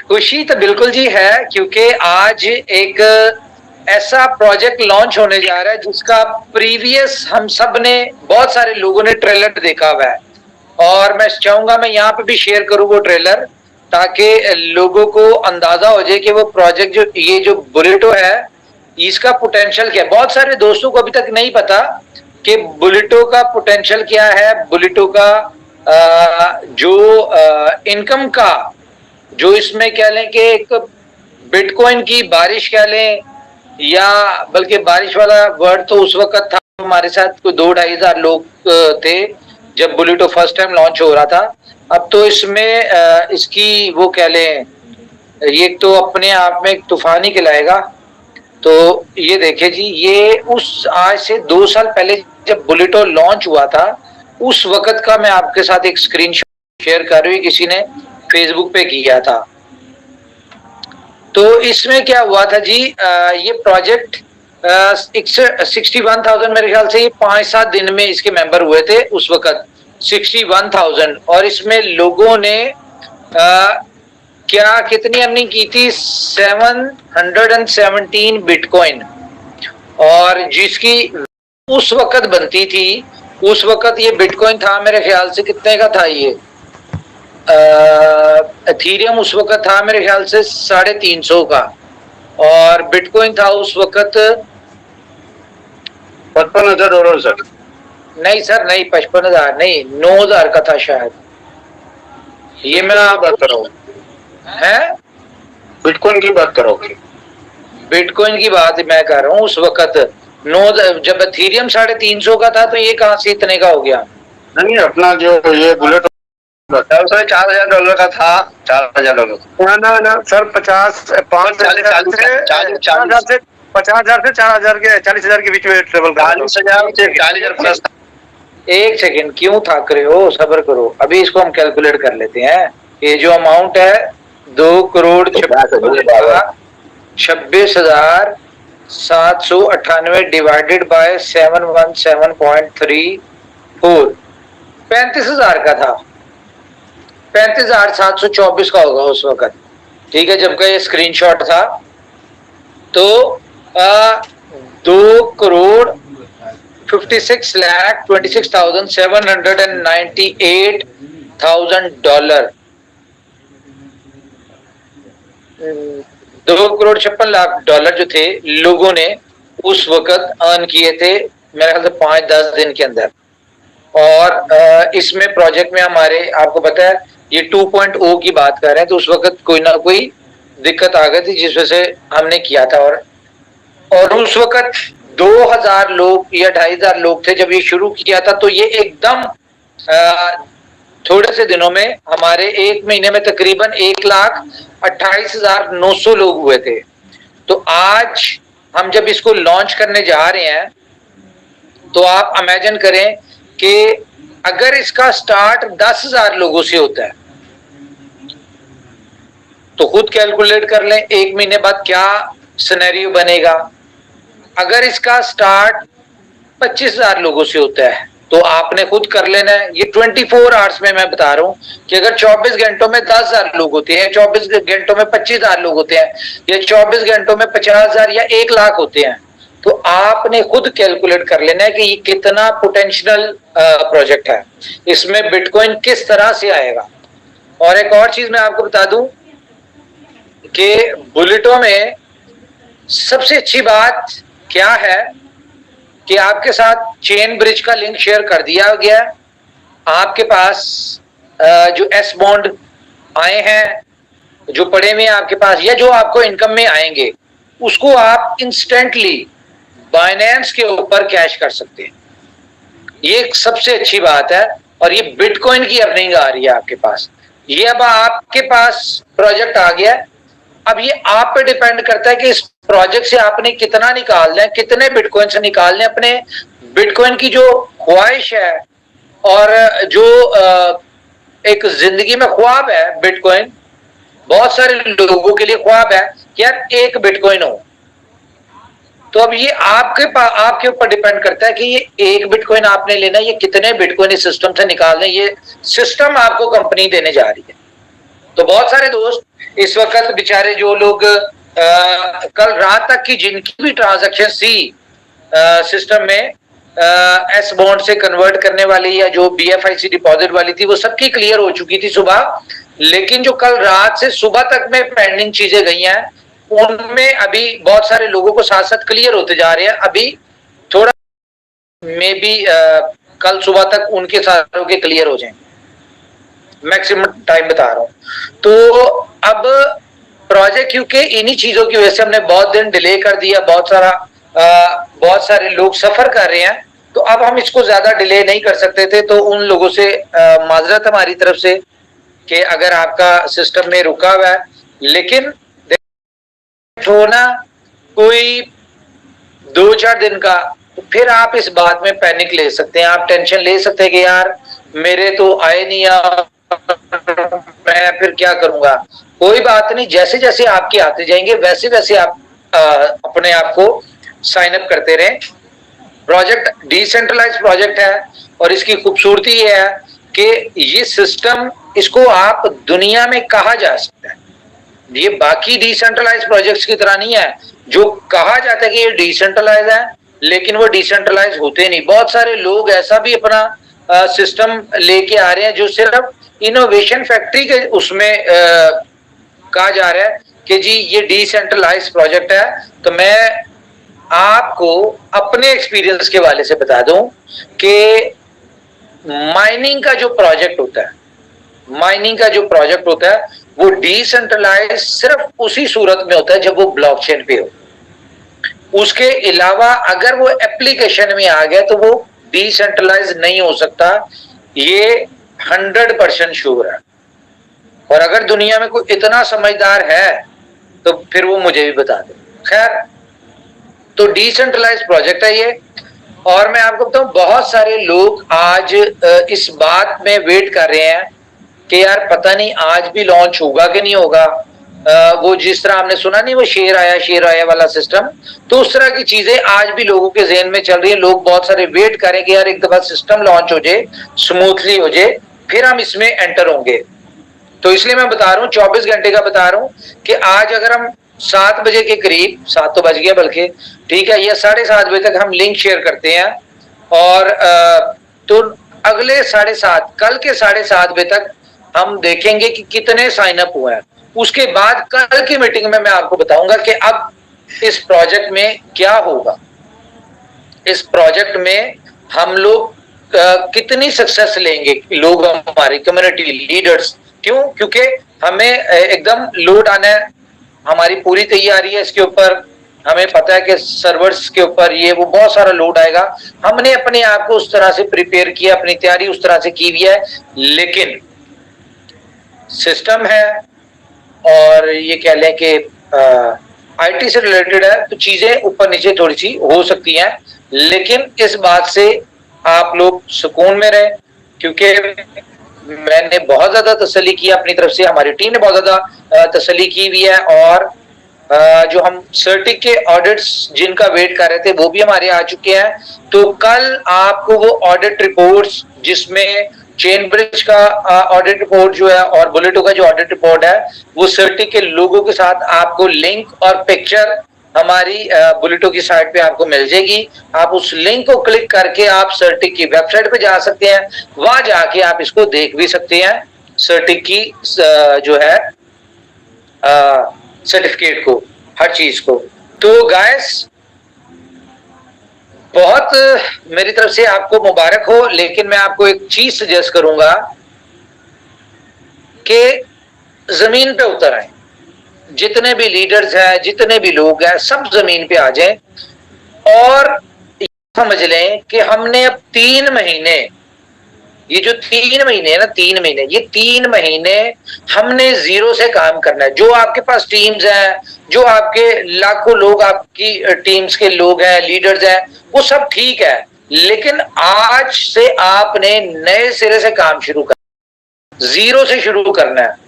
खुशी तो बिल्कुल जी है, क्योंकि आज एक ऐसा प्रोजेक्ट लॉन्च होने जा रहा है जिसका प्रीवियस हम सब ने, बहुत सारे लोगों ने ट्रेलर देखा हुआ है। और मैं चाहूंगा मैं यहाँ पे भी शेयर करूँ वो ट्रेलर, ताकि लोगों को अंदाजा हो जाए कि वो प्रोजेक्ट जो बुलेटो है इसका पोटेंशियल क्या है। बहुत सारे दोस्तों को अभी तक नहीं पता कि बुलेटो का पोटेंशियल क्या है, बुलेटो का जो इनकम का, जो इसमें कह लें कि एक बिटकॉइन की बारिश कह लें, या बल्कि बारिश वाला वर्ड तो उस वक्त था, हमारे साथ कोई 2-2.5 हजार लोग थे जब बुलेटो फर्स्ट टाइम लॉन्च हो रहा था। अब तो इसमें इसकी वो कह लें, ये तो अपने आप में एक तूफान ही कहलाएगा। तो ये देखिए जी, ये उस आज से 2 साल पहले जब बुलेटो लॉन्च हुआ था उस वक्त का मैं आपके साथ एक स्क्रीनशॉट शेयर कर रही हूँ, किसी ने फेसबुक पे किया था। तो इसमें क्या हुआ था जी, ये प्रोजेक्ट 61,000 मेरे ख्याल से, ये 5-7 दिन में इसके मेंबर हुए थे उस वक्त 61,000। और इसमें लोगों ने क्या कितनी अर्निंग की थी, 717 बिटकॉइन, और जिसकी उस वक्त बनती थी, उस वक्त ये बिटकॉइन था मेरे ख्याल से कितने का था, ये एथेरियम उस वक्त था मेरे ख्याल से 350 का, और बिटकॉइन था उस वक्त $55,000 सर। नहीं सर, नहीं 55,000 नहीं, 9,000 का था शायद। ये मैं बात कर रहा हूँ, है बिटकॉइन की बात कर रहा हूँ, बिटकॉइन की बात मैं कर रहा हूँ। उस वक्त 9, जब एथेरियम 350 का था, तो ये कहां से इतने का हो गया? नहीं, अपना जो ये बुलेट $4,000 का था, $4,000 ना सर, 50,000 से 40,000 के बीच में ट्रेवल कर 40,000 से 40,000 प्लस। एक सेकंड, क्यों थक रहे हो, सब्र करो, अभी इसको हम कैलकुलेट कर लेते हैं। ये जो अमाउंट है 2,26,798 डिवाइडेड बाय 717.34, 35,000 का था, 35,724 का होगा उस वक्त, ठीक है, जब का ये स्क्रीनशॉट था। तो 2,56,26,798,000 $2,56,00,000 जो थे लोगों ने उस वक्त अर्न किए थे मेरे ख्याल से 5-10 दिन के अंदर। और इसमें प्रोजेक्ट में हमारे, आपको पता है ये 2.0 की बात कर रहे हैं, तो उस वक्त कोई ना कोई दिक्कत आ गई थी जिस वजह से हमने किया था। और उस वक्त 2,000 लोग या 2,500 लोग थे जब ये शुरू किया था। तो ये एकदम थोड़े से दिनों में हमारे 1 महीने में तकरीबन 1,28,900 लोग हुए थे। तो आज हम जब इसको लॉन्च करने जा रहे हैं, तो आप इमेजिन करें कि अगर इसका स्टार्ट 10,000 लोगों से होता है, तो खुद कैलकुलेट कर लें 1 महीने बाद क्या सिनेरियो बनेगा। अगर इसका स्टार्ट 25,000 लोगों से होता है, तो आपने खुद कर लेना है। ये 24 आवर्स में मैं बता रहा हूं कि अगर 24 घंटों में 10,000 लोग होते हैं, 24 घंटों में 25,000 लोग होते हैं, या 24 घंटों में 50,000 या 1,00,000 होते हैं, तो आपने खुद कैलकुलेट कर लेना है कि ये कितना पोटेंशियल प्रोजेक्ट है, इसमें बिटकॉइन किस तरह से आएगा। और एक और चीज मैं आपको बता दूं कि बुलेटो में सबसे अच्छी बात क्या है कि आपके साथ चेन ब्रिज का लिंक शेयर कर दिया गया। आपके पास जो एस बॉन्ड आए हैं, जो पड़े हुए हैं आपके पास, या जो आपको इनकम में आएंगे, उसको आप इंस्टेंटली बाइनेंस के ऊपर कैश कर सकते हैं। ये एक सबसे अच्छी बात है। और ये बिटकॉइन की अर्निंग आ रही है आपके पास। ये अब आपके पास प्रोजेक्ट आ गया है। अब ये आप पे डिपेंड करता है कि इस प्रोजेक्ट से आपने कितना निकालना है, कितने बिटकॉइन से निकालने, अपने बिटकॉइन की जो ख्वाहिश है और जो एक जिंदगी में ख्वाब है। बिटकॉइन बहुत सारे लोगों के लिए ख्वाब है कि यार एक बिटकॉइन हो। तो अब ये आपके ऊपर डिपेंड करता है कि ये एक बिटकॉइन आपने लेना है, ये कितने बिटकॉइन इस सिस्टम से निकालने, ये सिस्टम आपको कंपनी देने जा रही है। तो बहुत सारे दोस्त इस वक्त बेचारे जो लोग कल रात तक की जिनकी भी ट्रांजैक्शन सी सिस्टम में एस बॉन्ड से कन्वर्ट करने वाली या जो BFIC डिपॉजिट वाली थी वो सबकी क्लियर हो चुकी थी सुबह, लेकिन जो कल रात से सुबह तक में पेंडिंग चीजें गई हैं उनमें अभी बहुत सारे लोगों को साथ साथ क्लियर होते जा रहे हैं। अभी थोड़ा मे बी कल सुबह तक उनके सारों के क्लियर हो जाएं, मैक्सिमम टाइम बता रहा हूं। तो अब प्रोजेक्ट क्योंकि इन्हीं चीजों की वजह से हमने बहुत दिन डिले कर दिया, बहुत सारे लोग सफर कर रहे हैं, तो अब हम इसको ज्यादा डिले नहीं कर सकते थे। तो उन लोगों से माजरत हमारी तरफ से कि अगर आपका सिस्टम में रुका हुआ है, लेकिन होना कोई 2-4 दिन का, तो फिर आप इस बात में पैनिक ले सकते हैं, आप टेंशन ले सकते हैं कि यार मेरे तो आए नहीं, मैं फिर क्या करूंगा। कोई बात नहीं, जैसे जैसे आपके आते जाएंगे वैसे वैसे आप अपने आप को साइन अप करते रहें। प्रोजेक्ट डिसेंट्रलाइज प्रोजेक्ट है और इसकी खूबसूरती ये है कि ये सिस्टम, इसको आप दुनिया में कहा जा सकता है, ये बाकी डिसेंट्रलाइज प्रोजेक्ट्स की तरह नहीं है जो कहा जाता है कि ये डिसेंट्रलाइज है लेकिन वो डिसेंट्रलाइज होते नहीं। बहुत सारे लोग ऐसा भी अपना सिस्टम लेके आ रहे हैं जो सिर्फ इनोवेशन फैक्ट्री के उसमें कहा जा रहा है कि जी ये डिसेंट्रलाइज प्रोजेक्ट है। तो मैं आपको अपने एक्सपीरियंस के वाले से बता दूं कि माइनिंग का जो प्रोजेक्ट होता है, माइनिंग का जो प्रोजेक्ट होता है वो डिसेंट्रलाइज सिर्फ उसी सूरत में होता है जब वो ब्लॉकचेन पे हो। उसके अलावा अगर वो एप्लीकेशन में आ गया तो वो डिसेंट्रलाइज नहीं हो सकता, ये 100% श्योर है। और अगर दुनिया में कोई इतना समझदार है तो फिर वो मुझे भी बता दे। खैर, तो डिसेंट्रलाइज प्रोजेक्ट है ये। और मैं आपको बताऊं, बहुत सारे लोग आज इस बात में वेट कर रहे हैं कि यार पता नहीं आज भी लॉन्च होगा कि नहीं होगा। वो जिस तरह हमने सुना नहीं, वो शेर आया वाला सिस्टम, तो उस तरह की चीजें आज भी लोगों के ज़हन में चल रही है। लोग बहुत सारे वेट करें कि यार एक दफा सिस्टम लॉन्च हो जाए, स्मूथली हो जाए, फिर हम इसमें एंटर होंगे। तो इसलिए मैं बता रहा हूँ, 24 घंटे का बता रहा हूँ कि आज अगर हम 7 बजे के करीब, 7 तो बज गया बल्कि, ठीक है, या 7:30 बजे तक हम लिंक शेयर करते हैं और तो अगले 7:30, कल के 7:30 बजे तक हम देखेंगे कि कितने साइन अप हुए हैं। उसके बाद कल की मीटिंग में मैं आपको बताऊंगा कि अब इस प्रोजेक्ट में क्या होगा, इस प्रोजेक्ट में हम लोग कितनी सक्सेस लेंगे, लोग हमारी कम्युनिटी लीडर्स। क्यों? क्योंकि हमें एकदम लोड आना है, हमारी पूरी तैयारी है इसके ऊपर, हमें पता है कि सर्वर्स के ऊपर ये वो बहुत सारा लोड आएगा। हमने अपने आप को उस तरह से प्रिपेयर किया, अपनी तैयारी उस तरह से की हुई है, लेकिन सिस्टम है और ये कह लें कि आईटी से रिलेटेड है, तो चीजें ऊपर नीचे थोड़ी सी हो सकती हैं, लेकिन इस बात से आप लोग सुकून में रहें। क्योंकि मैंने बहुत ज्यादा तसल्ली की अपनी तरफ से, हमारी टीम ने बहुत ज्यादा तसल्ली की हुई है, और जो हम सर्टिक के ऑडिट्स जिनका वेट कर रहे थे वो भी हमारे आ चुके हैं। तो कल आपको वो ऑडिट रिपोर्ट्स, जिसमें चेन ब्रिज का ऑडिट रिपोर्ट जो है और बुलेटो का जो ऑडिट रिपोर्ट है, वो सर्टिक के लोगों के साथ आपको लिंक और पिक्चर हमारी बुलेटो की साइट पे आपको मिल जाएगी। आप उस लिंक को क्लिक करके आप सर्टिक की वेबसाइट पे जा सकते हैं, वहां जाके आप इसको देख भी सकते हैं, सर्टिक की जो है सर्टिफिकेट को, हर चीज को। तो गाइस, बहुत मेरी तरफ से आपको मुबारक हो, लेकिन मैं आपको एक चीज सजेस्ट करूंगा कि जमीन पे उतर आए। जितने भी लीडर्स हैं, जितने भी लोग हैं, सब जमीन पे आ जाएं और समझ लें कि हमने अब 3 महीने, ये जो 3 महीने है ना, 3 महीने, ये 3 महीने हमने जीरो से काम करना है। जो आपके पास टीम्स हैं, जो आपके लाखों लोग आपकी टीम्स के लोग हैं, लीडर्स हैं, वो सब ठीक है, लेकिन आज से आपने नए सिरे से काम शुरू करना, जीरो से शुरू करना है।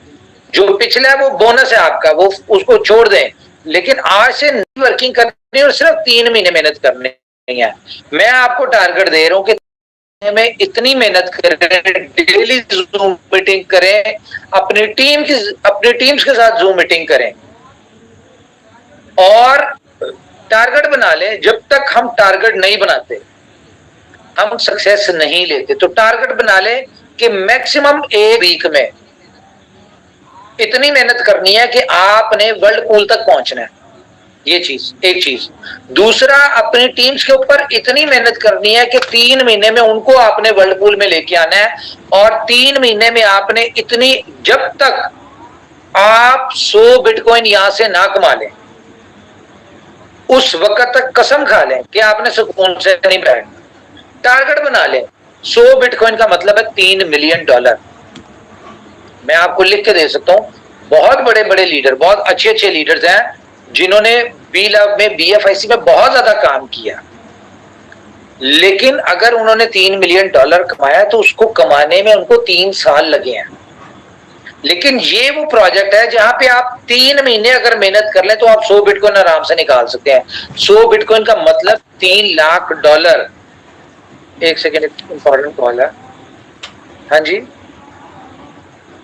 जो पिछला है वो बोनस है आपका, वो उसको छोड़ दें, लेकिन आज से नई वर्किंग करनी है और सिर्फ 3 महीने मेहनत करनी है। मैं आपको टारगेट दे रहा हूं कि में इतनी मेहनत करें, डेली जूम मीटिंग करें, अपनी टीम्स के साथ जूम मीटिंग करें और टारगेट बना लें। जब तक हम टारगेट नहीं बनाते हम सक्सेस नहीं लेते। तो टारगेट बना लें कि मैक्सिमम एक वीक में इतनी मेहनत करनी है कि आपने वर्ल्ड पूल तक पहुंचना है। ये चीज, एक चीज। दूसरा, अपनी टीम्स के ऊपर इतनी मेहनत करनी है कि 3 महीने में उनको आपने वर्ल्ड पूल में लेके आना है और 3 महीने में आपने इतनी, जब तक आप 100 बिटकॉइन यहां से ना कमा लें उस वक्त तक कसम खा लें कि आपने सुकून से नहीं बैठना। टारगेट बना लें। 100 बिटकॉइन का मतलब है $3 मिलियन। मैं आपको लिख के दे सकता हूं, बहुत बड़े बड़े लीडर, बहुत अच्छे अच्छे लीडर्स हैं जिन्होंने बी लैब में, BFIC में बहुत ज्यादा काम किया, लेकिन अगर उन्होंने $3 मिलियन कमाया तो उसको कमाने में उनको 3 साल लगे हैं। लेकिन ये वो प्रोजेक्ट है जहां पे आप 3 महीने अगर मेहनत कर लें तो आप 100 बिटकॉइन आराम से निकाल सकते हैं। 100 बिटकॉइन का मतलब $3 लाख। एक सेकेंड, इंपॉर्टेंट कॉल है। हाँ जी,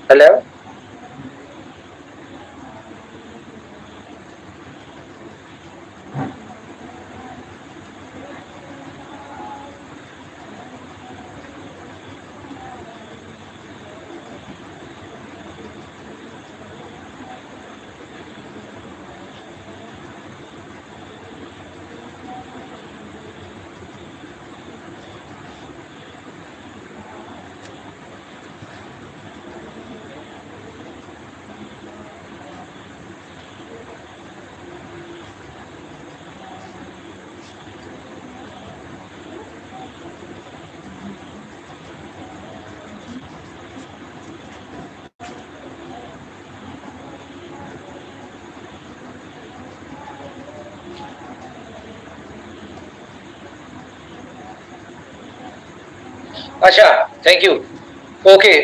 हेलो। अच्छा, थैंक यू। ओके,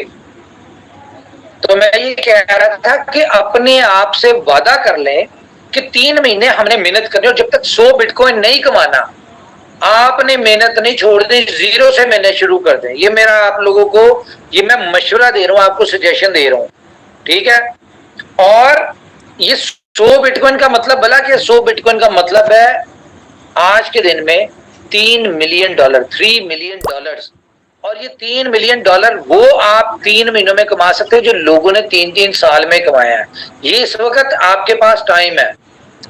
तो मैं ये कह रहा था कि अपने आप से वादा कर लें कि 3 महीने हमने मेहनत करनी और जब तक 100 बिटकॉइन नहीं कमाना आपने मेहनत नहीं छोड़नी, जीरो से मेहनत शुरू कर दें। ये मेरा आप लोगों को, ये मैं मशवरा दे रहा हूं, आपको सजेशन दे रहा हूं, ठीक है। और ये 100 बिटकॉइन का मतलब, भला कि 100 बिटकॉइन का मतलब है आज के दिन में $3 मिलियन, $3 मिलियन। और ये $3 मिलियन वो आप 3 महीनों में कमा सकते हो जो लोगों ने 3-3 साल में कमाया है। ये इस वक्त आपके पास टाइम है।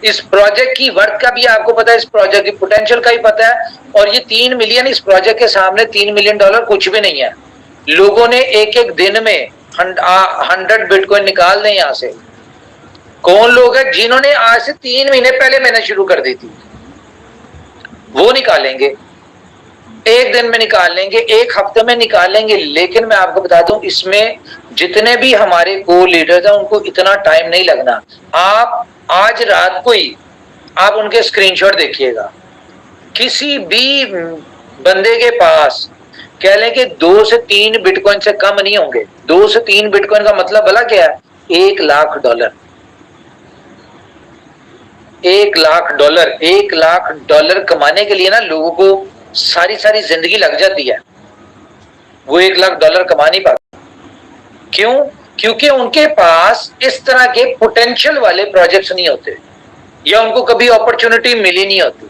इस प्रोजेक्ट की वर्थ का भी आपको पता है, इस प्रोजेक्ट की पोटेंशियल का भी पता है। और ये 3 मिलियन, इस प्रोजेक्ट के सामने $3 मिलियन कुछ भी नहीं है। लोगों ने एक एक दिन में 100 बिटकॉइन निकाल दें यहां से। कौन लोग हैं जिन्होंने आज से 3 महीने पहले मेहनत शुरू कर दी थी? वो निकालेंगे, एक दिन में निकाल लेंगे, एक हफ्ते में निकाल लेंगे। लेकिन मैं आपको बता दूं, इसमें जितने भी हमारे को लीडर्स हैं उनको इतना टाइम नहीं लगना। आप आज रात को ही आप उनके स्क्रीनशॉट देखिएगा। किसी भी बंदे के पास कह लें कि 2 से 3 बिटकॉइन से कम नहीं होंगे। 2 से 3 बिटकॉइन का मतलब भला क्या है? $1 लाख। $1 लाख, $1 लाख कमाने के लिए ना लोगों को सारी सारी जिंदगी लग जाती है। वो $1 लाख कमा नहीं पाते। क्यों? क्योंकि उनके पास इस तरह के पोटेंशियल वाले प्रोजेक्ट्स नहीं होते या उनको कभी अपॉर्चुनिटी मिली नहीं होती।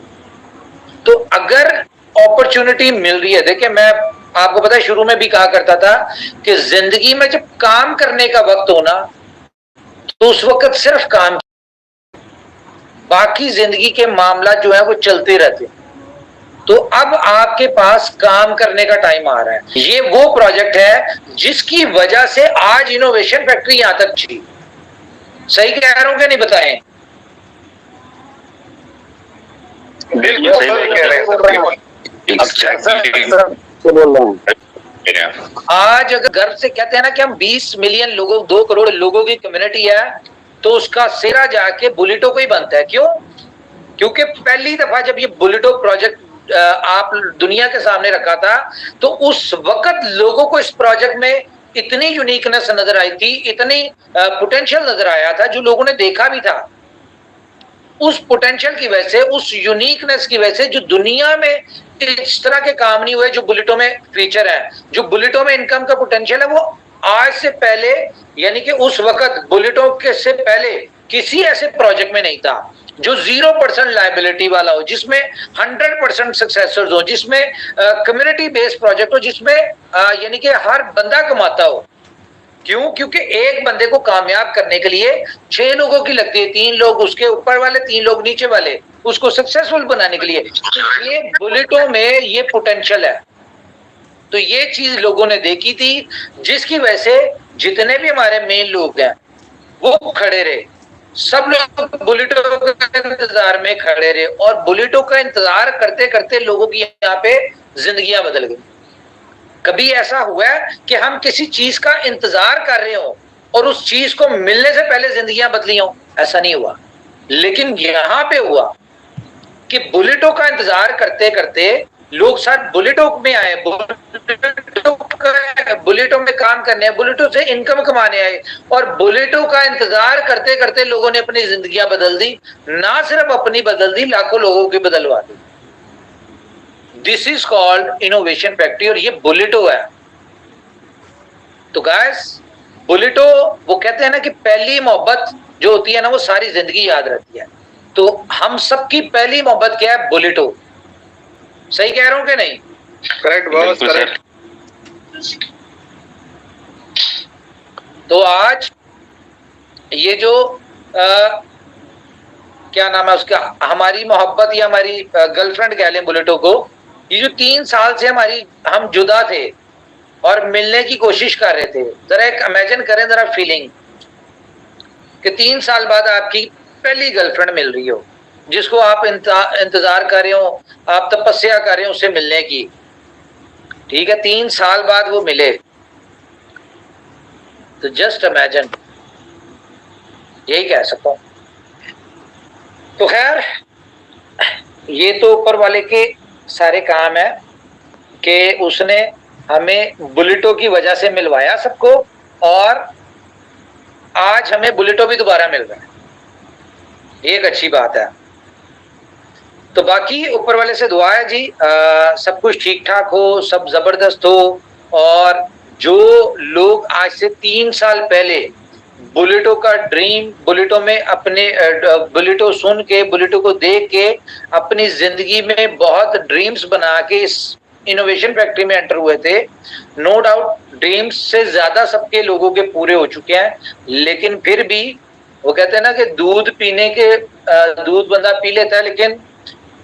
तो अगर अपॉर्चुनिटी मिल रही है, देखिए मैं आपको पता है शुरू में भी कहा करता था कि जिंदगी में जब काम करने का वक्त हो ना तो उस वक्त सिर्फ काम, बाकी जिंदगी के मामला जो है वो चलते रहते। तो अब आपके पास काम करने का टाइम आ रहा है। ये वो प्रोजेक्ट है जिसकी वजह से आज इनोवेशन फैक्ट्री यहां तक छी। सही कह रहा हूं कि नहीं, बताएं? बिल्कुल सही कह रहे हैं। आज अगर गर्व से कहते हैं ना कि हम 20 मिलियन लोगों, 2 करोड़ लोगों की कम्युनिटी है, तो उसका सिरा जाके बुलेटो को ही बनता है। क्यों? क्योंकि पहली दफा जब ये बुलेटो प्रोजेक्ट आप दुनिया के सामने रखा था तो उस वक्त लोगों को इस प्रोजेक्ट में इतनी यूनिकनेस नजर आई थी, इतनी पोटेंशियल नजर आया था, जो लोगों ने देखा भी था। उस पोटेंशियल की वजह से, उस यूनिकनेस की वजह से, जो दुनिया में इस तरह के काम नहीं हुए जो बुलेटो में फीचर है। जो बुलेटो में इनकम का पोटेंशियल है वो आज से पहले, यानी कि उस वक्त बुलेटो के से पहले किसी ऐसे प्रोजेक्ट में नहीं था जो 0% लायबिलिटी वाला हो, जिसमें 100% सक्सेसर्स हो, जिसमें कम्युनिटी बेस्ड प्रोजेक्ट हो, जिसमें यानी कि हर बंदा कमाता हो। क्यों? क्योंकि एक बंदे को कामयाब करने के लिए 6 लोगों की लगती है, 3 लोग उसके ऊपर वाले, 3 लोग नीचे वाले, उसको सक्सेसफुल बनाने के लिए। तो ये बुलेटो में ये पोटेंशियल है। तो ये चीज लोगों ने देखी थी, जिसकी वजह से जितने भी हमारे मेन लोग हैं वो खड़े रहे। सब लोग बुलेटो के इंतजार में खड़े रहे, और बुलेटो का इंतजार करते करते लोगों की यहाँ पे जिंदगियां बदल गई। कभी ऐसा हुआ है कि हम किसी चीज का इंतजार कर रहे हो और उस चीज को मिलने से पहले जिंदगियां बदली हो? ऐसा नहीं हुआ। लेकिन यहां पे हुआ कि बुलेटो का इंतजार करते करते लोग सर बुलेटो में आए, बुलेटो में काम करने, बुलेटो से इनकम कमाने आए, और बुलेटो का इंतजार करते करते लोगों ने अपनी जिंदगियां बदल दी। ना सिर्फ अपनी बदल दी, लाखों लोगों की बदलवा दी। This is called innovation factory, और ये बुलेटो है। तो गाइस, बुलेटो, वो कहते हैं ना कि पहली मोहब्बत जो होती है ना वो सारी जिंदगी याद रहती है। तो हम सबकी पहली मोहब्बत क्या है? बुलेटो। सही कह रहा हूं कि नहीं? Correct boss, correct. तो आज ये जो क्या नाम है उसका, हमारी मोहब्बत या हमारी गर्लफ्रेंड कह लें बुलेटो को, ये जो 3 साल से हम जुदा थे और मिलने की कोशिश कर रहे थे। जरा एक इमेजिन करें, जरा फीलिंग कि 3 साल बाद आपकी पहली गर्लफ्रेंड मिल रही हो, जिसको आप इंतजार कर रहे हो, आप तपस्या कर रहे हो उससे मिलने की। ठीक है, 3 साल बाद वो मिले, तो जस्ट इमेजिन, यही कह सकता हूं। तो खैर, ये तो ऊपर वाले के सारे काम है कि उसने हमें बुलेटो की वजह से मिलवाया सबको, और आज हमें बुलेटो भी दोबारा मिल रहा है। एक अच्छी बात है। तो बाकी ऊपर वाले से दुआ है जी, सब कुछ ठीक ठाक हो, सब जबरदस्त हो, और जो लोग आज से 3 साल पहले बुलेटो का ड्रीम, बुलेटो में अपने बुलेटो सुन के, बुलेटो को देख के अपनी जिंदगी में बहुत ड्रीम्स बना के इस इनोवेशन फैक्ट्री में एंटर हुए थे, नो डाउट ड्रीम्स से ज्यादा सबके लोगों के पूरे हो चुके हैं। लेकिन फिर भी वो कहते हैं ना कि दूध पीने के, दूध बंदा पी लेता है, लेकिन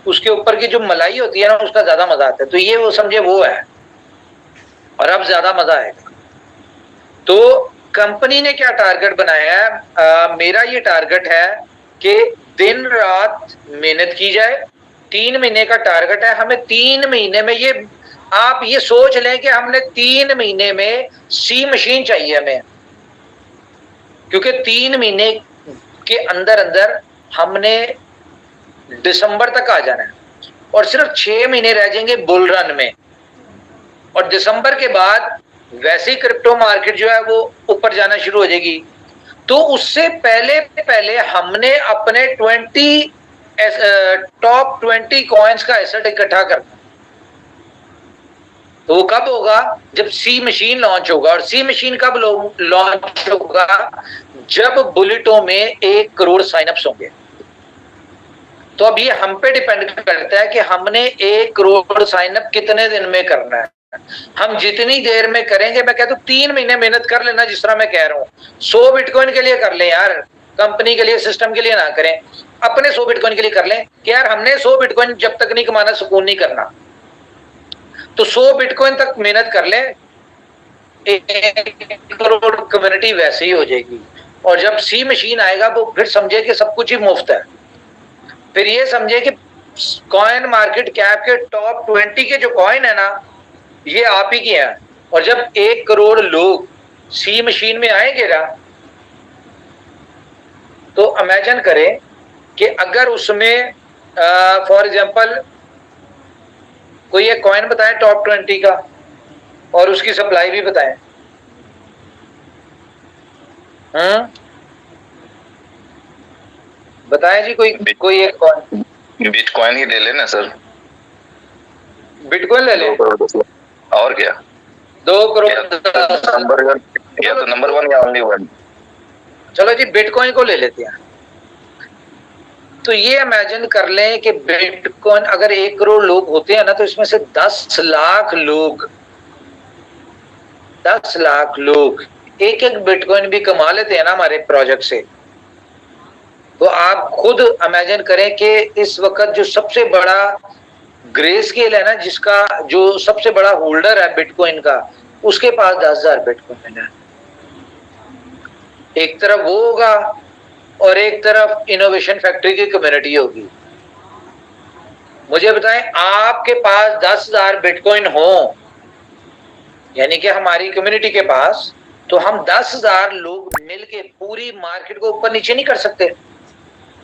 उसके ऊपर की जो मलाई होती है ना उसका ज्यादा मजा आता है। तो ये वो समझे वो है, और अब ज्यादा मजा आएगा। तो कंपनी ने क्या टारगेट बनाया है? मेरा ये टारगेट है कि दिन रात मेहनत की जाए। 3 महीने का टारगेट है हमें। 3 महीने में ये, आप ये सोच लें कि हमने 3 महीने में सी मशीन चाहिए हमें, क्योंकि 3 महीने के अंदर अंदर हमने दिसंबर तक आ जाना है, और सिर्फ 6 महीने रह जाएंगे बुल रन में, और दिसंबर के बाद वैसे ही क्रिप्टो मार्केट जो है वो ऊपर जाना शुरू हो जाएगी। तो उससे पहले पहले हमने अपने टॉप 20 कॉइन्स का एसेट इकट्ठा करना। तो वो कब होगा? जब सी मशीन लॉन्च होगा। और सी मशीन कब लॉन्च होगा? जब बुलेटो में 1 करोड़ साइनअप्स होंगे। तो अब ये हम पे डिपेंड करता है कि हमने 1 करोड़ साइनअप कितने दिन में करना है। हम जितनी देर में करेंगे, मैं कहता हूँ 3 महीने मेहनत कर लेना, जिस तरह मैं कह रहा हूँ। 100 बिटकॉइन के लिए कर लें यार, कंपनी के लिए, सिस्टम के लिए ना करें, अपने 100 बिटकॉइन के लिए कर लें कि यार हमने 100 बिटकॉइन जब तक नहीं कमाना, सुकून नहीं करना। तो 100 बिटकॉइन तक मेहनत कर लें, 1 करोड़ कम्युनिटी वैसे ही हो जाएगी। और जब सी मशीन आएगा वो फिर समझे कि सब कुछ ही मुफ्त है। फिर ये समझे कि कॉइन मार्केट कैप के टॉप 20 के जो कॉइन है ना, ये आप ही के हैं। और जब 1 करोड़ लोग सी मशीन में आएंगे ना, तो इमेजिन करें कि अगर उसमें फॉर एग्जांपल कोई एक कॉइन बताएं टॉप 20 का, और उसकी सप्लाई भी बताएं। बताएं जी, कोई एक कौन। बिटकॉइन ही ले लेना सर, बिटकॉइन ले लें, 2 करोड़ 10 लाख। और क्या, 2 करोड़ या तो नंबर 1 या ओनली 1। चलो जी बिटकॉइन को ले लेते हैं। तो ये इमेजिन कर लें कि बिटकॉइन अगर 1 करोड़ लोग होते हैं ना, तो इसमें से 10 लाख लोग 1 एक बिटकॉइन भी कमा लेते हैं ना हमारे प्रोजेक्ट से। तो आप खुद इमेजिन करें कि इस वक्त जो सबसे बड़ा ग्रे स्केल है ना, जिसका जो सबसे बड़ा होल्डर है बिटकॉइन का, उसके पास 10,000 बिटकॉइन है। एक तरफ वो होगा और एक तरफ इनोवेशन फैक्ट्री की कम्युनिटी होगी। मुझे बताएं, आपके पास 10,000 बिटकॉइन हो, यानी कि हमारी कम्युनिटी के पास, तो हम 10,000 लोग मिलके पूरी मार्केट को ऊपर नीचे नहीं कर सकते?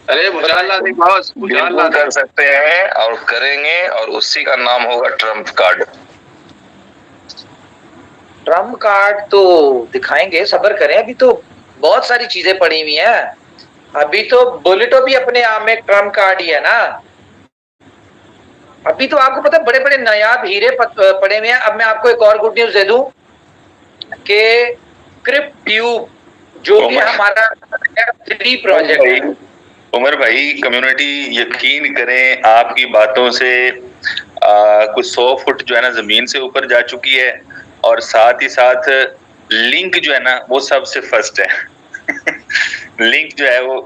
अरे बिल्कुल कर सकते हैं और करेंगे, और उसी का नाम होगा ट्रम्प कार्ड। ट्रम्प कार्ड तो दिखाएंगे, सब्र करें, अभी तो बहुत सारी चीजें पड़ी हुई हैं। अभी तो बुलेटो भी अपने आप में ट्रम्प कार्ड ही है ना। अभी तो आपको पता है बड़े बड़े नायाब हीरे पड़े हुए हैं। अब मैं आपको एक और गुड न्यूज दे दूं कि क्रिप्ट्यूब जो कि हमारा 3 प्रोजेक्ट है। उमर भाई, कम्युनिटी यकीन करें आपकी बातों से कुछ 100 फुट जो है ना जमीन से ऊपर जा चुकी है, और साथ ही साथ लिंक जो है ना वो सबसे फर्स्ट है। लिंक जो है वो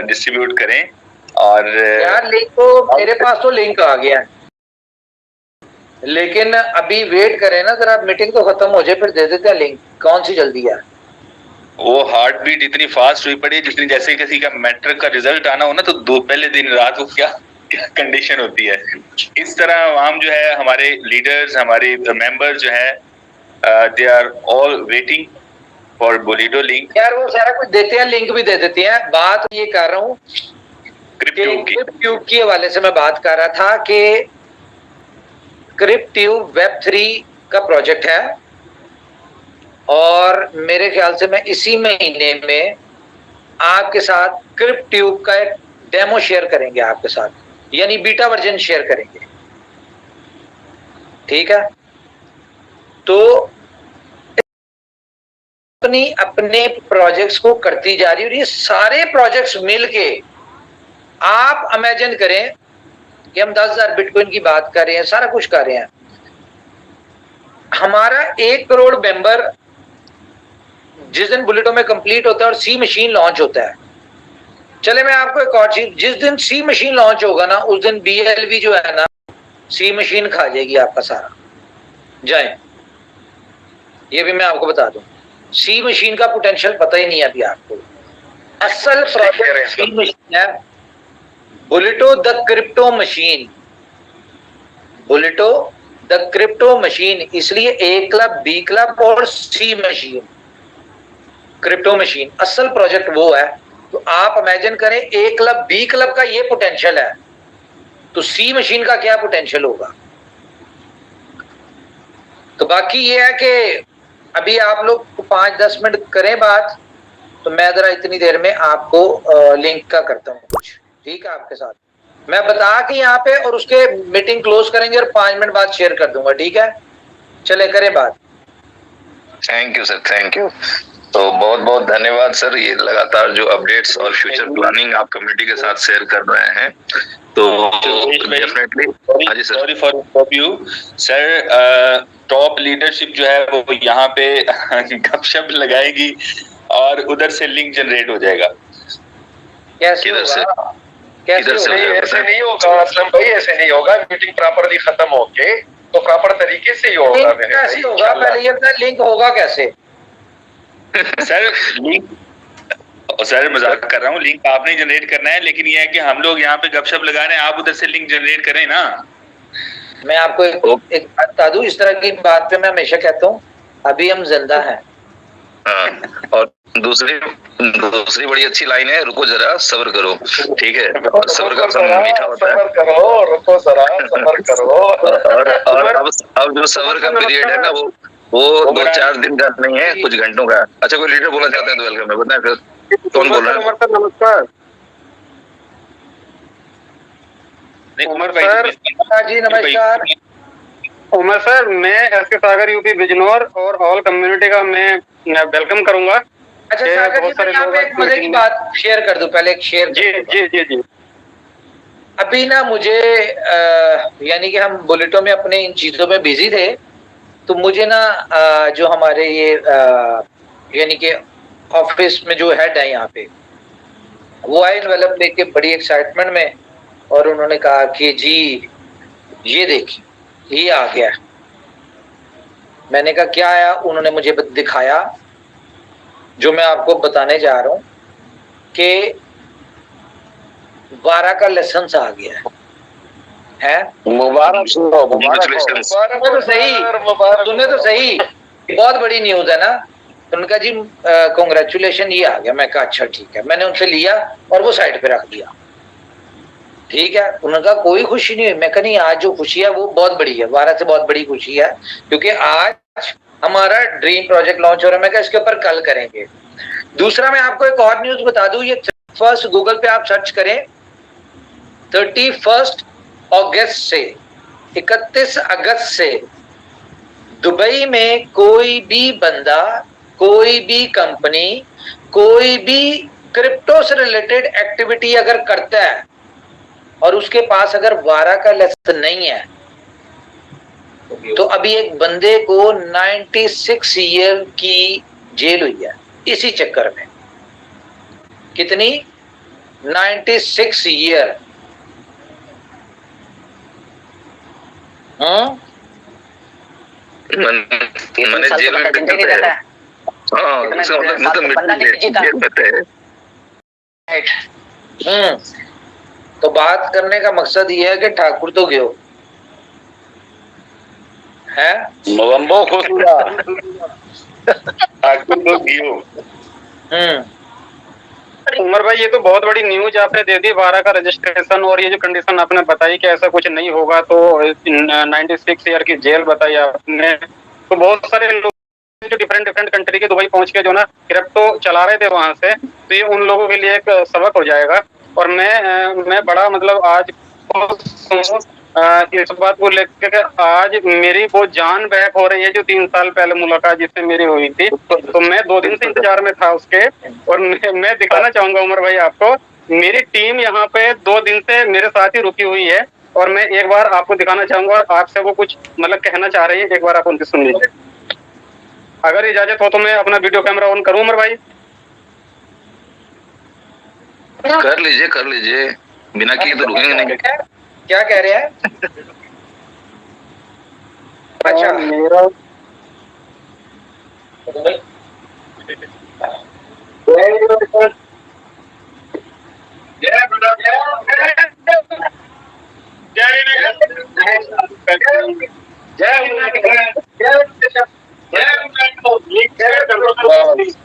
डिस्ट्रीब्यूट करें। और यार लिंक तो मेरे पास तो लिंक आ गया है, लेकिन अभी वेट करें ना जरा, मीटिंग तो खत्म हो जाए फिर दे देते हैं लिंक। कौन सी जल्दी है? वो हार्ट बीट इतनी फास्ट हुई पड़ी, जितनी जैसे किसी का मैट्रिक का रिजल्ट आना हो ना, तो पहले दिन रात को क्या कंडीशन होती है। इस तरह हम जो है हमारे लीडर्स, हमारे मेंबर्स जो है, they are all waiting for बोलिडो लिंक। यार वो सारा कुछ देते हैं, लिंक भी दे देते हैं। बात ये कर रहा हूँ क्रिप्ट्यूब के हवाले से, मैं बात कर रहा था कि क्रिप्ट्यूब वेब3 का प्रोजेक्ट है, और मेरे ख्याल से मैं इसी महीने में आपके साथ क्रिप्ट्यूब का एक डेमो शेयर करेंगे आपके साथ, यानी बीटा वर्जन शेयर करेंगे। ठीक है, तो अपने प्रोजेक्ट्स को करती जा रही है, और ये सारे प्रोजेक्ट्स मिलके आप इमेजिन करें कि हम 10,000 बिटकॉइन की बात कर रहे हैं, सारा कुछ कर रहे हैं। हमारा 1 करोड़ मेंबर जिस दिन बुलेटो में कंप्लीट होता है और सी मशीन लॉन्च होता है, चले मैं आपको एक और चीज, जिस दिन सी मशीन लॉन्च होगा ना, उस दिन BLV जो है ना, सी मशीन खा जाएगी आपका सारा। जाए, ये भी मैं आपको बता दूं, सी मशीन का पोटेंशियल पता ही नहीं है अभी आपको। असल प्रोजेक्ट सी मशीन है, बुलेटो द क्रिप्टो मशीन। बुलेटो द क्रिप्टो मशीन, इसलिए A क्लब, B क्लब और सी मशीन, क्रिप्टो मशीन असल प्रोजेक्ट वो है। तो आप इमेजिन करें A क्लब, B क्लब का ये पोटेंशियल है, तो सी मशीन का क्या पोटेंशियल होगा। तो बाकी ये है कि अभी आप लोग 5-10 मिनट करें बात, तो मैं जरा इतनी देर में आपको लिंक का करता हूँ कुछ, ठीक है, आपके साथ मैं बता के यहाँ पे, और उसके मीटिंग क्लोज करेंगे और 5 मिनट बाद शेयर कर दूंगा। ठीक है, चले करें बात। Thank you sir, thank you. तो बहुत बहुत धन्यवाद सर, ये लगातार जो अपडेट्स और फ्यूचर प्लानिंग आप कम्युनिटी के साथ शेयर कर रहे हैं। तो डेफिनेटली, हाँ जी sir. Sorry for you sir, top leadership जो है वो यहाँ पे गपशप लगाएगी और उधर से लिंक जनरेट हो जाएगा। कैसे होगा? इधर से ऐसे नहीं होगा असलम भाई, ऐसे नहीं होगा। मीटिंग प्रॉपरली खत्म होके तो प्रॉपर तरीके से ही होगा। कैसे होगा? पहले ये बताएं, लिंक होगा कैसे? सर लिंक, सर मजाक कर रहा हूँ, लिंक आपने जनरेट करना है, लेकिन ये है कि हम लोग यहाँ पे गपशप लगा रहे हैं, आप उधर से लिंक जनरेट करें ना। मैं आपको एक बात बता दूं, इस तरह की बात पे मैं हमेशा कहता हूँ अभी हम जिंदा हैं। और दूसरी बड़ी अच्छी लाइन है, रुको जरा सब्र करो। ठीक है, सब्र का फल मीठा होता है। सब्र करो, रुको जरा, सब्र करो। और अब जो सब्र का पीरियड है ना, वो 2-4 दिन का नहीं है, कुछ घंटों का। अच्छा, कोई लीडर बोलना चाहते हैं तो वेलकम है, बताएं फिर कौन बोल रहा है? नमस्कार। उमर सर जी नमस्कार। उमर सर, मैं एसके सागर यूपी बिजनौर और ऑल कम्युनिटी का मैं वेलकम करूंगा। अच्छा सागर जी, मैं यहाँ पे एक मजे की बात शेयर कर दूं, पहले एक शेयर। जी जी जी जी। अभी ना मुझे यानी कि हम बुलेटों में अपने इन चीजों में बिजी थे, तो मुझे ना जो हमारे ये यानी कि ऑफिस में जो हेड है यहाँ पे, वो आए एनवेलप लेके बड़ी एक्साइटमेंट में, और उन्होंने कहा कि जी ये देखिए ये आ गया। मैंने कहा क्या आया? उन्होंने मुझे दिखाया जो मैं आपको बताने जा रहा हूं कि 12 का लाइसेंस आ गया है। मुबारक सुने तो सही, बहुत बड़ी न्यूज है ना। तो उनका जी कांग्रेचुलेशन, ये आ गया। मैं कहा अच्छा ठीक है। मैंने उनसे लिया और वो साइड पे रख दिया। ठीक है, उनका कोई खुशी नहीं हुई। मैं कहा नहीं, आज जो खुशी है वो बहुत बड़ी है, 12 से बहुत बड़ी खुशी है, क्योंकि आज हमारा ड्रीम प्रोजेक्ट लॉन्च हो रहा है। मैं कहा इसके ऊपर कल करेंगे। दूसरा मैं आपको एक और न्यूज बता दूं, ये फर्स्ट गूगल पे आप सर्च करें, 31 अगस्त से 31 अगस्त से दुबई में कोई भी बंदा, कोई भी कंपनी, कोई भी क्रिप्टो से रिलेटेड एक्टिविटी अगर करता है और उसके पास अगर 12 का लाइसेंस नहीं है, तो अभी एक बंदे को 96 ईयर की जेल हुई है इसी चक्कर में। कितनी? 96 ईयर। मैंने जेल में रहता है। तो बात करने का मकसद ये है कि ठाकुर तो गयो है, नवंबर ठाकुर तो गयो। उमर भाई, ये तो बहुत बड़ी न्यूज आपने दे दी, 12 का रजिस्ट्रेशन, और ये जो कंडीशन आपने बताई कि ऐसा कुछ नहीं होगा, तो 96 ईयर की जेल बताई आपने। तो बहुत सारे लोग जो डिफरेंट कंट्री के दुबई पहुंच के जो ना क्रिप्टो चला रहे थे वहां से, तो ये उन लोगों के लिए एक सबक हो जाएगा। और मैं बड़ा मतलब आज इस बात को लेकर आज मेरी वो जान बहक हो रही है, जो 3 साल पहले मुलाकात जिससे मेरी हुई थी, तो मैं 2 दिन से इंतजार में था उसके। और मैं दिखाना चाहूंगा उमर भाई आपको, मेरी टीम यहाँ पे 2 दिन से मेरे साथ ही रुकी हुई है, और मैं एक बार आपको दिखाना चाहूंगा, और आपसे वो कुछ मतलब कहना चाह रही है, एक बार आप उनसे सुन लीजिए। अगर इजाजत हो तो मैं अपना वीडियो कैमरा ऑन करूं उमर भाई? कर लीजिए, बिना किए तो रुकेंगे नहीं। क्या कह रहे हैं? अच्छा मेरा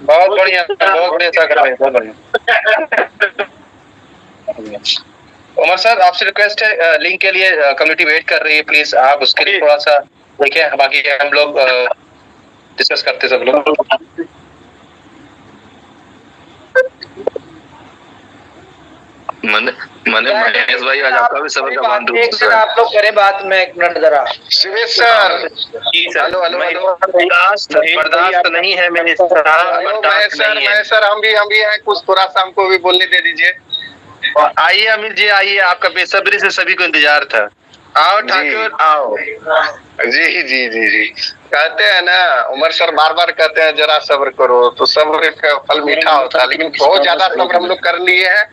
बहुत बढ़िया सागर भाई, बहुत बढ़िया। उमर सर, आपसे रिक्वेस्ट है, लिंक के लिए कम्युनिटी वेट कर रही है, प्लीज आप उसके लिए थोड़ा सा देखिए, बाकी हम लोग डिस्कस करते सब लोग। महेश भाई, आज आपका भी सबर का बांध आप लोग करें बात में 1 मिनट जरा। शिवेश सर, हेलो बर्दाश्त नहीं है मेरे महेश सर, हम भी हैं, कुछ थोड़ा सा हमको भी बोलने दे दीजिए। आइए अमित जी, आइए, आपका बेसब्री से सभी को इंतजार था। आओ ठाकुर, आओ। जी। कहते हैं ना, उमर सर बार बार कहते हैं जरा सब्र करो, तो सब्र का फल मीठा होता है, लेकिन बहुत ज्यादा सब्र हम लोग कर लिए हैं।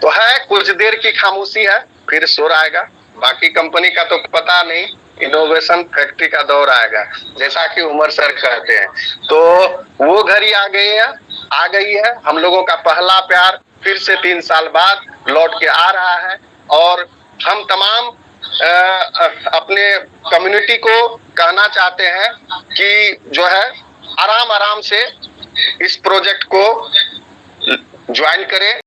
तो है कुछ देर की खामोशी है, फिर शोर आएगा। बाकी कंपनी का तो पता नहीं, इनोवेशन फैक्ट्री का दौर आएगा, जैसा कि उमर सर कहते हैं। तो वो घड़ी आ गई है। हम लोगों का पहला प्यार फिर से 3 साल बाद लौट के आ रहा है, और हम तमाम अपने कम्युनिटी को कहना चाहते हैं कि जो है आराम से इस प्रोजेक्ट को ज्वाइन करें।